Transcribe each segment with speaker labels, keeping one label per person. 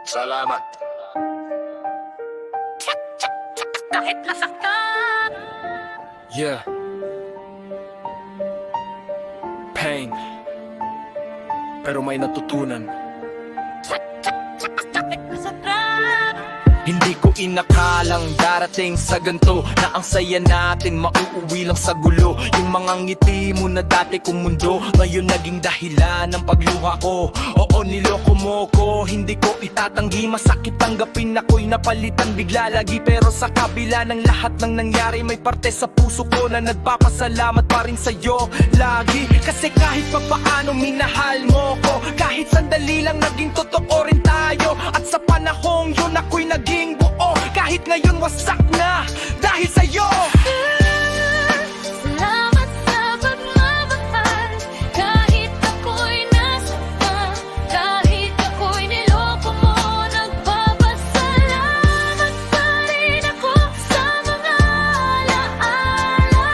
Speaker 1: Salamat.
Speaker 2: Kahit nasaktan.
Speaker 3: Yeah. Pain. Pero may natutunan.
Speaker 2: Kahit nasaktan.
Speaker 3: Hindi ko inakalang darating sa ganto, na ang saya natin mauuwi lang sa gulo. Yung mga ngiti mo na dati kong mundo, ngayon naging dahilan ng pagluha ko. Oo, niloko mo ko, hindi ko itatanggi. Masakit tanggapin ako'y napalitan bigla lagi. Pero sa kabila ng lahat ng nangyari, may parte sa puso ko na nagpapasalamat pa rin sa'yo lagi. Kasi kahit pa paano minahal mo ko, kahit sandali lang naging totoo rin tayo. At sa panahong yun ako'y naging buo, kahit ngayon wasak na dahil sa'yo.
Speaker 2: Salamat sa pagmamahal. Kahit ako'y nasaktan, kahit ako'y niloko mo, nagpapasalamat pa rin ako sa mga alaala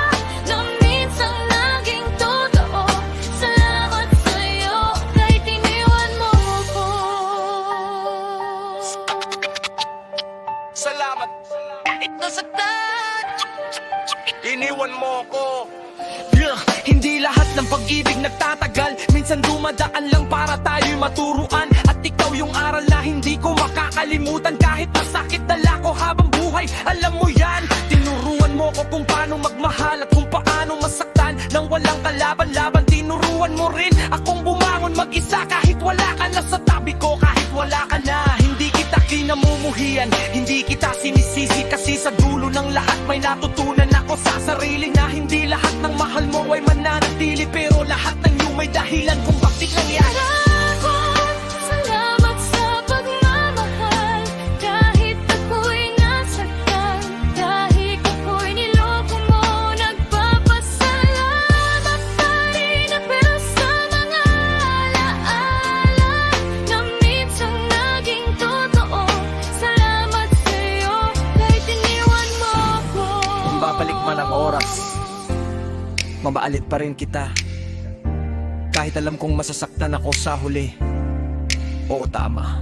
Speaker 2: na minsan naging totoo. Salamat sa'yo kahit iniwan mo ko.
Speaker 3: Salamat,
Speaker 2: Kahit nasaktan.
Speaker 3: iniwan mo ko. Hindi lahat ng pag-ibig nagtatagal, minsan dumadaan lang para tayo'y maturuan. At ikaw yung aral na hindi ko makakalimutan. Kahit masakit dala ko habang buhay, alam mo yan. Tinuruan mo ko kung paano magmahal at kung paano masaktan nang walang kalaban-laban. Tinuruan mo rin akong bumangon mag-isa kahit wala ka na sa tabi ko, kahit wala ka na. Hindi kita kinamumuhian, hindi kita sinisisi, kasi sa dulo ng lahat may natutunan ako sa sarili na hindi lahat ng mahal mo ay mananatili. Pero lahat ng iyong may dahilan kung bakit nangyari.
Speaker 2: Salamat sa pagmamahal. Kahit ako'y nasaktan, kahit ako'y niloko mo, nagpapasalamat pa rin ako sa mga alaala na minsan naging totoo. Salamat sa'yo kahit iniwan mo ko.
Speaker 3: Kung babalik man ang oras, mabaalit pa rin kita. Kahit alam kong masasaktan ako sa huli. Oo, tama.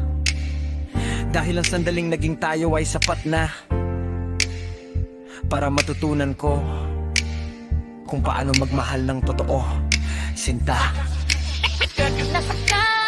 Speaker 3: Dahil ang sandaling naging tayo ay sapat na para matutunan ko kung paano magmahal ng totoo. Sinta.
Speaker 2: Kahit nasaktan.